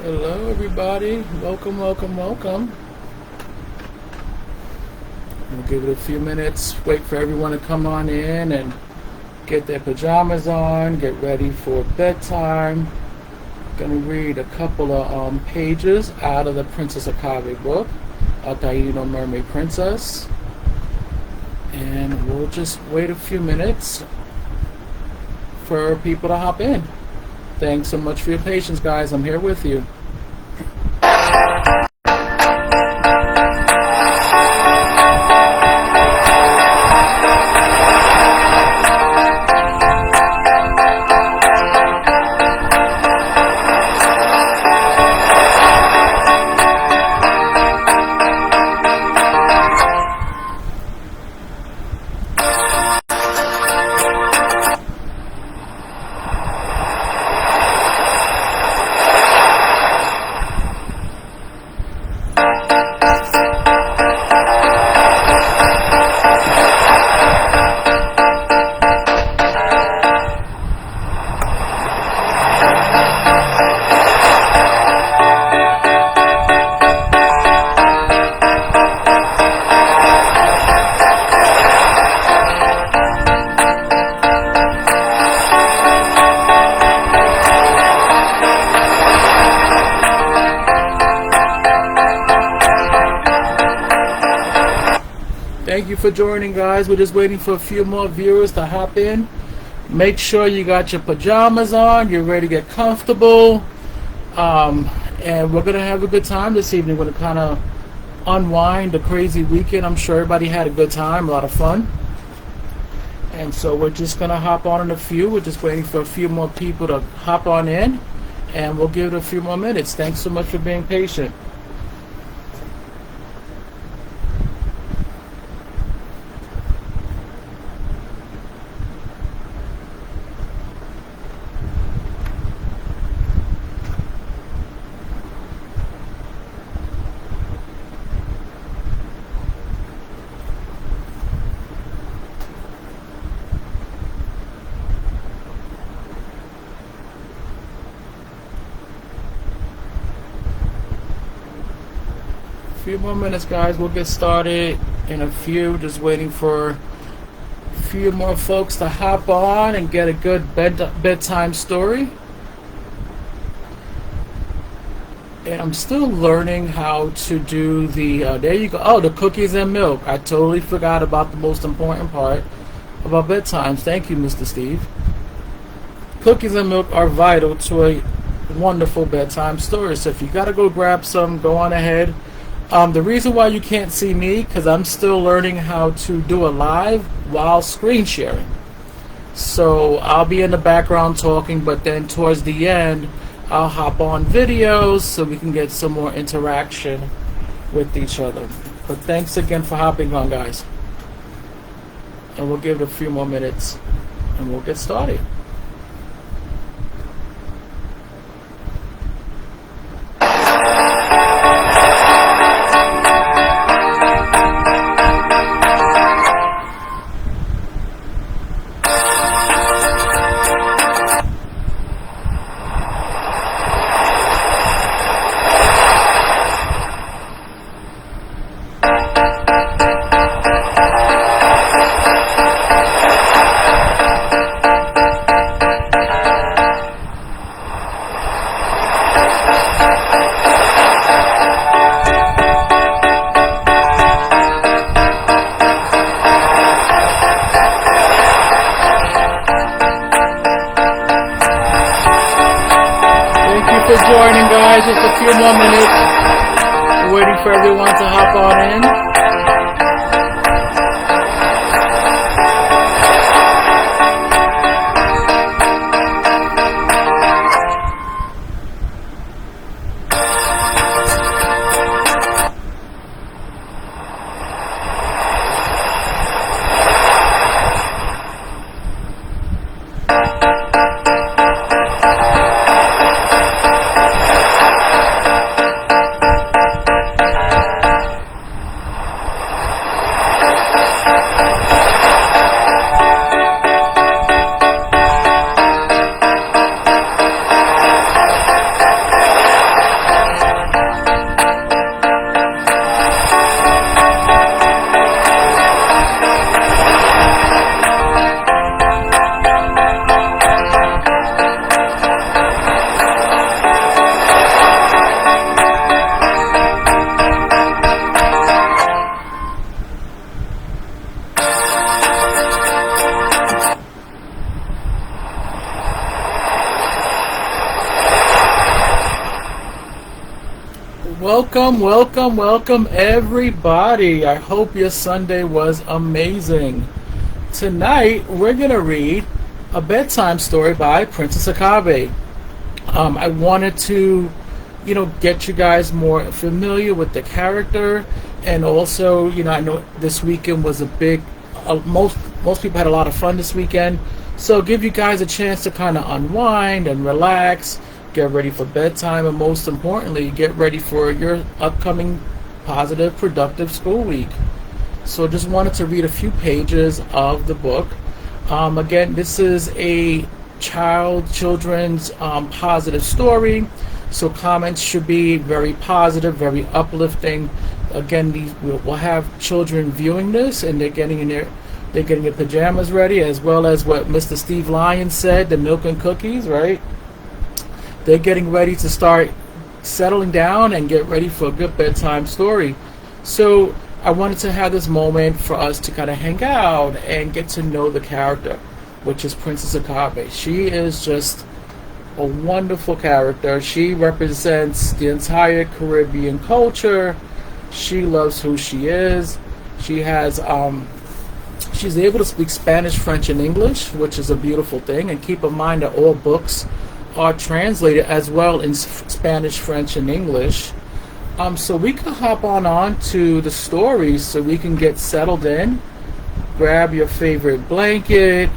Hello, everybody. Welcome, welcome, welcome. We'll give it a few minutes, wait for everyone to come on in and get their pajamas on, get ready for bedtime. Gonna read a couple of pages out of the Princess Acabey book, Taíno Mermaid Princess. And we'll just wait a few minutes for people to hop in. Thanks so much for your patience, guys. I'm here with you. Thank you for joining, guys. We're just waiting for a few more viewers to hop in. Make sure you got your pajamas on. You're ready to get comfortable. And we're going to have a good time this evening. We're going to kind of unwind a crazy weekend. I'm sure everybody had a good time, a lot of fun. And so we're just going to hop on in a few. We're just waiting for a few more people to hop on in. And we'll give it a few more minutes. Thanks so much for being patient. Few more minutes, guys. We'll get started in a few. Just waiting for a few more folks to hop on and get a good bedtime story. And I'm still learning how to do the there you go. Oh, the cookies and milk. I totally forgot about the most important part about bedtimes. Thank you, Mr. Steve. Cookies and milk are vital to a wonderful bedtime story. So if you gotta go grab some, go on ahead. The reason why you can't see me, because I'm still learning how to do a live while screen sharing. So I'll be in the background talking, but then towards the end, I'll hop on videos so we can get some more interaction with each other. But thanks again for hopping on, guys. And we'll give it a few more minutes and we'll get started. For joining, guys. Just a few more minutes. We're waiting for everyone to hop on in. welcome everybody. I hope your Sunday was amazing. Tonight we're going to read a bedtime story by Princess Acabey. I wanted to, get you guys more familiar with the character, and also, I know this weekend was a big, most people had a lot of fun this weekend, so give you guys a chance to kind of unwind and relax, get ready for bedtime, and most importantly, get ready for your upcoming positive, productive school week. So just wanted to read a few pages of the book. Again, this is a children's positive story, so comments should be very positive, very uplifting. Again, we'll have children viewing this, and they're getting their pajamas ready, as well as what Mr. Steve Lyons said, the milk and cookies, right? They're getting ready to start settling down and get ready for a good bedtime story. So I wanted to have this moment for us to kind of hang out and get to know the character, which is Princess Acabey. She is just a wonderful character. She represents the entire Caribbean culture. She loves who she is. She has she's able to speak Spanish, French, and English, which is a beautiful thing. And keep in mind that all books are translated as well in Spanish, French, and English. So we can hop on to the story so we can get settled in. Grab your favorite blanket,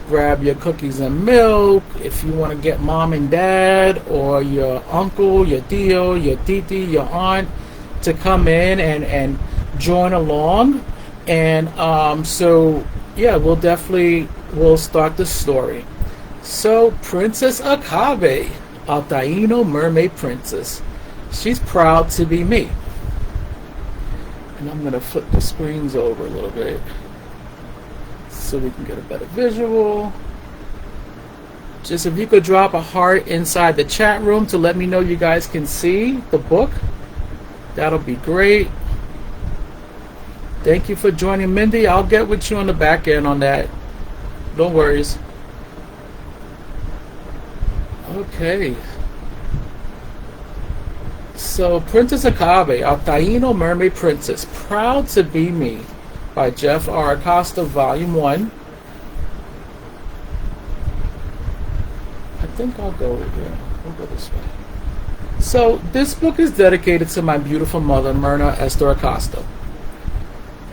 grab your cookies and milk. If you want to get mom and dad or your uncle, your tío, your titi, your aunt to come in and join along. And we'll start the story. So, Princess Acabey, a Taíno Mermaid princess. She's proud to be me. And I'm going to flip the screens over a little bit so we can get a better visual. Just if you could drop a heart inside the chat room to let me know you guys can see the book, that'll be great. Thank you for joining, Mindy. I'll get with you on the back end on that. No worries. Okay. So, Princess Acabey, a Taíno Mermaid Princess, Proud to Be Me, by Jeff R. Acosta, Volume 1. I think I'll go this way. So, this book is dedicated to my beautiful mother, Myrna Esther Acosta.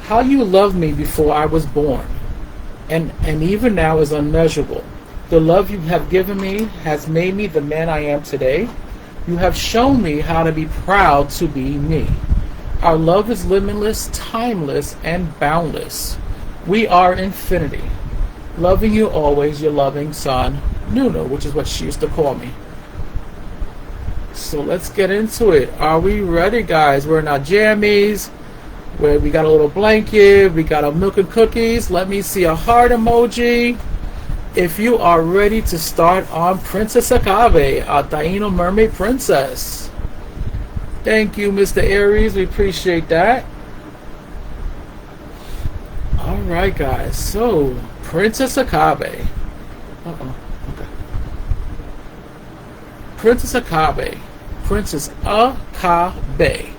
How you loved me before I was born, and even now is unmeasurable. The love you have given me has made me the man I am today. You have shown me how to be proud to be me. Our love is limitless, timeless, and boundless. We are infinity. Loving you always, your loving son, Nuno, which is what she used to call me. So let's get into it. Are we ready, guys? We're in our jammies, where we got a little blanket, we got our milk and cookies. Let me see a heart emoji if you are ready to start on Princess Acabey, a Taíno Mermaid Princess. Thank you, Mr. Aries. We appreciate that. Alright, guys. So, Princess Acabey. Okay. Princess Acabey. Princess Acabey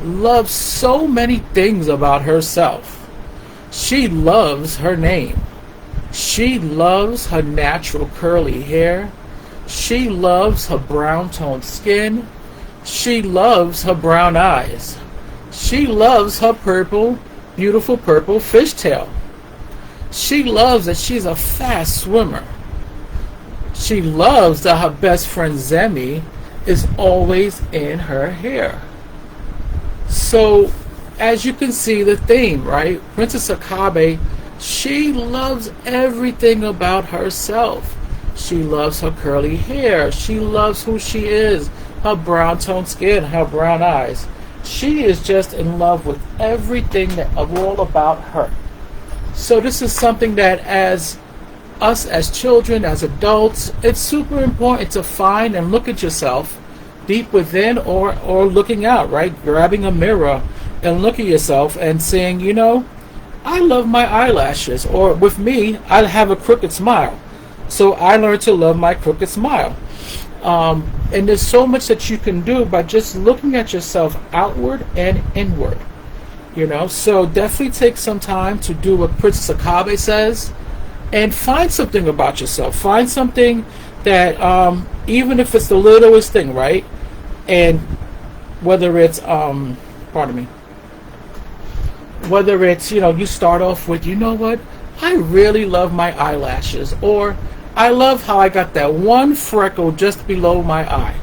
loves so many things about herself. She loves her name. She loves her natural curly hair. She loves her brown toned skin. She loves her brown eyes. She loves her beautiful purple fishtail. She loves that she's a fast swimmer. She loves that her best friend Zemi is always in her hair. So, as you can see the theme, right? Princess Acabey, she loves everything about herself. She loves her curly hair. She loves who she is. Her brown toned skin, her brown eyes. She is just in love with everything all about her. So this is something that as us as children, as adults, it's super important to find and look at yourself deep within or looking out, right? Grabbing a mirror and look at yourself and saying, I love my eyelashes, or with me, I have a crooked smile. So I learned to love my crooked smile. And there's so much that you can do by just looking at yourself outward and inward. So definitely take some time to do what Princess Acabey says, and find something about yourself. Find something that, even if it's the littlest thing, right? And whether it's, pardon me, whether it's, you start off with, you know what, I really love my eyelashes, or I love how I got that one freckle just below my eye.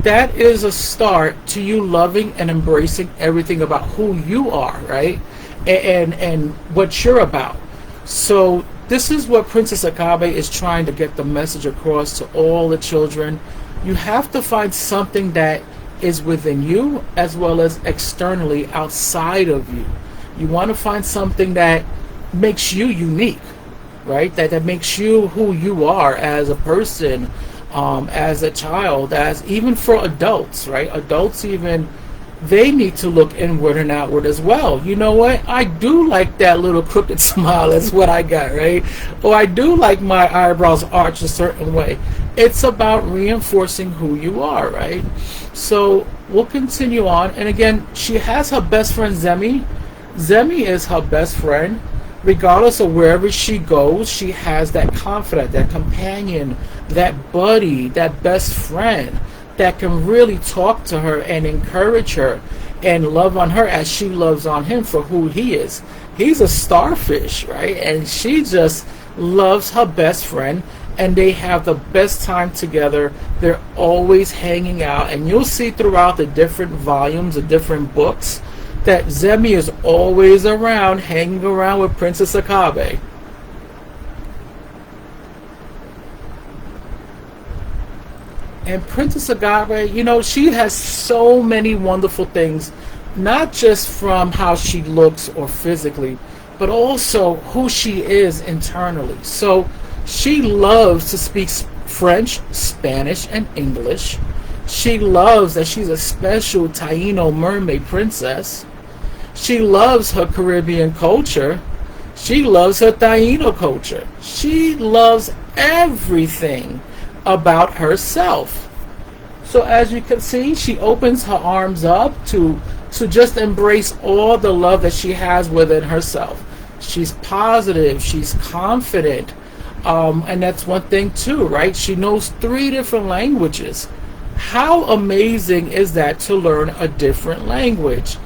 That is a start to you loving and embracing everything about who you are, right? And what you're about. So this is what Princess Acabey is trying to get the message across to all the children. You have to find something that is within you as well as externally outside of you. You want to find something that makes you unique, right? That makes you who you are as a person, as a child, as even for adults, right? Adults even, they need to look inward and outward as well. You know what? I do like that little crooked smile. That's what I got, right? Or I do like my eyebrows arched a certain way. It's about reinforcing who you are, right? So we'll continue on. And again, she has her best friend Zemi. Zemi is her best friend. Regardless of wherever she goes, she has that confidant, that companion, that buddy, that best friend that can really talk to her and encourage her and love on her as she loves on him for who he is. He's a starfish, right? And she just loves her best friend, and they have the best time together. They're always hanging out, and you'll see throughout the different volumes, the different books, that Zemi is always around, hanging around with Princess Acabey. And Princess Acabey, she has so many wonderful things, not just from how she looks or physically, but also who she is internally. So she loves to speak French, Spanish, and English. She loves that she's a special Taíno Mermaid princess. She loves her Caribbean culture. She loves her Taíno culture. She loves everything about herself. So as you can see, she opens her arms up to just embrace all the love that she has within herself. She's positive. She's confident. And that's one thing too, right? She knows 3 different languages. How amazing is that, to learn a different language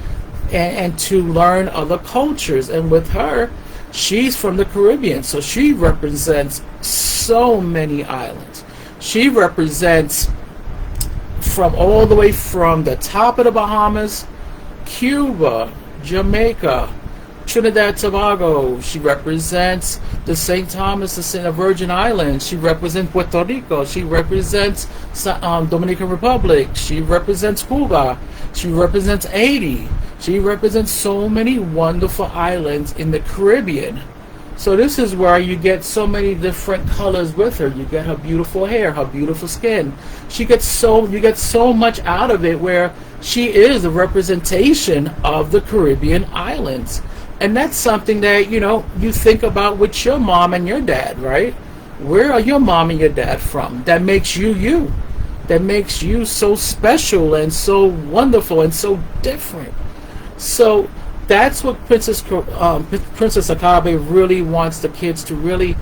and to learn other cultures? And with her, she's from the Caribbean, so she represents so many islands. She represents from all the way from the top of the Bahamas, Cuba, Jamaica, Trinidad Tobago. She represents the St. Thomas, the Virgin Islands. She represents Puerto Rico. She represents Dominican Republic. She represents Cuba. She represents Haiti. She represents so many wonderful islands in the Caribbean. So this is where you get so many different colors with her. You get her beautiful hair, her beautiful skin. You get so much out of it, where she is a representation of the Caribbean islands. And that's something that, you think about with your mom and your dad, right? Where are your mom and your dad from? That makes you you. That makes you so special and so wonderful and so different. So that's what Princess Acabey really wants the kids to really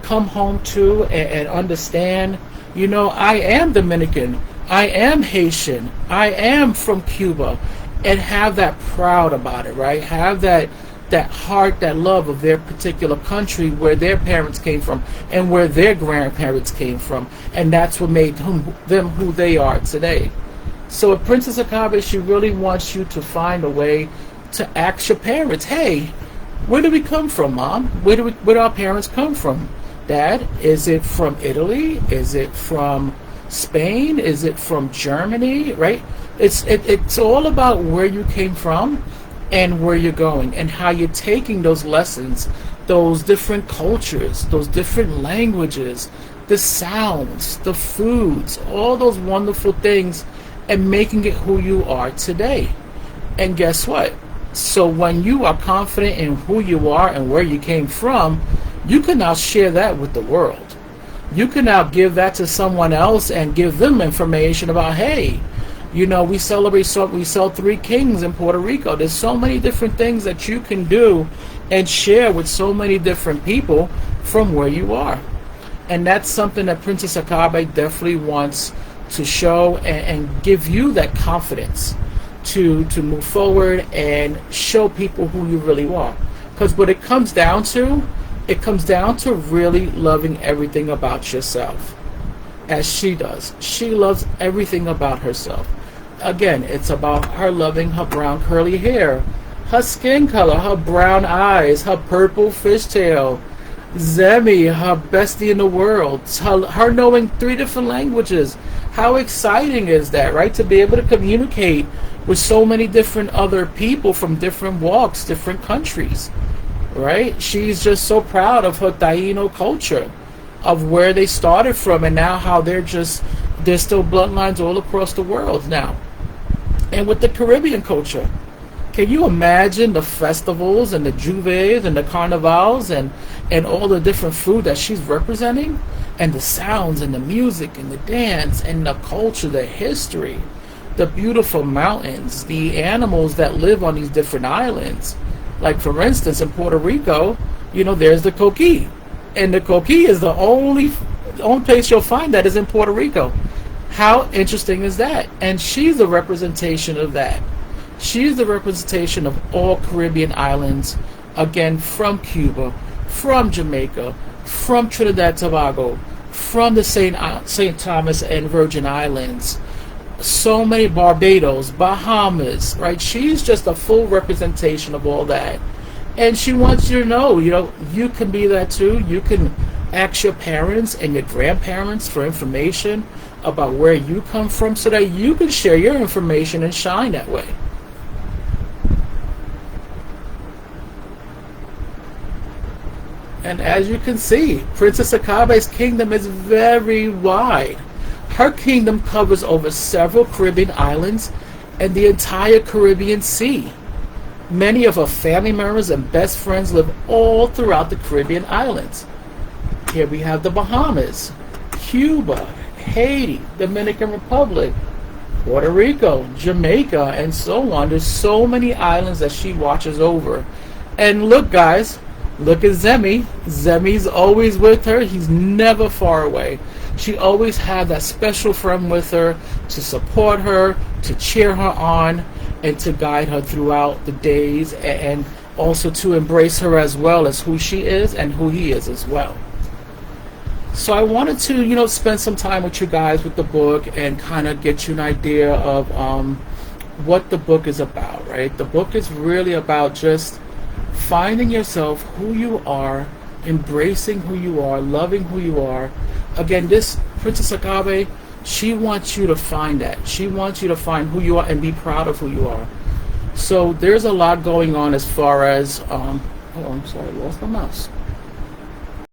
come home to and understand. I am Dominican. I am Haitian. I am from Cuba. And have that proud about it, right? Have that heart, that love of their particular country, where their parents came from and where their grandparents came from. And that's what made them who they are today. So with Princess Acabey, she really wants you to find a way to ask your parents, hey, where do we come from, Mom? Where do our parents come from? Dad, is it from Italy? Is it from Spain? Is it from Germany? Right? It's all about where you came from and where you're going, and how you're taking those lessons, those different cultures, those different languages, the sounds, the foods, all those wonderful things, and making it who you are today. And guess what? So when you are confident in who you are and where you came from, you can now share that with the world. You can now give that to someone else and give them information about, hey, we celebrate, so we sell Three Kings in Puerto Rico. There's so many different things that you can do and share with so many different people from where you are. And that's something that Princess Acabey definitely wants to show and give you that confidence to move forward and show people who you really are. Because what it comes down to really loving everything about yourself, as she does. She loves everything about herself. Again, it's about her loving her brown curly hair, her skin color, her brown eyes, her purple fishtail, Zemi, her bestie in the world, her knowing 3 different languages. How exciting is that, right? To be able to communicate with so many different other people from different walks, different countries, right? She's just so proud of her Taíno culture, of where they started from, and now how there's still bloodlines all across the world now. And with the Caribbean culture, can you imagine the festivals and the juves and the carnivals and all the different food that she's representing, and the sounds and the music and the dance and the culture, the history, the beautiful mountains, the animals that live on these different islands. Like, for instance, in Puerto Rico, there's the coqui, and the coqui is the only place you'll find that is in Puerto Rico. How interesting is that? And she's the representation of that. She's the representation of all Caribbean islands, again, from Cuba, from Jamaica, from Trinidad Tobago, from the St. Thomas and Virgin Islands, so many, Barbados, Bahamas, right? She's just a full representation of all that. And she wants you to know, you can be that too. You can ask your parents and your grandparents for information about where you come from, so that you can share your information and shine that way. And as you can see, Princess Acabey's kingdom is very wide. Her kingdom covers over several Caribbean islands and the entire Caribbean Sea. Many of her family members and best friends live all throughout the Caribbean islands. Here we have the Bahamas, Cuba, Haiti, Dominican Republic, Puerto Rico, Jamaica, and so on. There's so many islands that she watches over. And look, guys, look at Zemi. Zemi's always with her. He's never far away. She always had that special friend with her to support her, to cheer her on, and to guide her throughout the days, and also to embrace her as well as who she is and who he is as well. So I wanted to, spend some time with you guys with the book and kind of get you an idea of what the book is about, right? The book is really about just finding yourself, who you are, embracing who you are, loving who you are. Again, this Princess Acabey, she wants you to find that. She wants you to find who you are and be proud of who you are. So there's a lot going on as far as, oh, I'm sorry, I lost my mouse.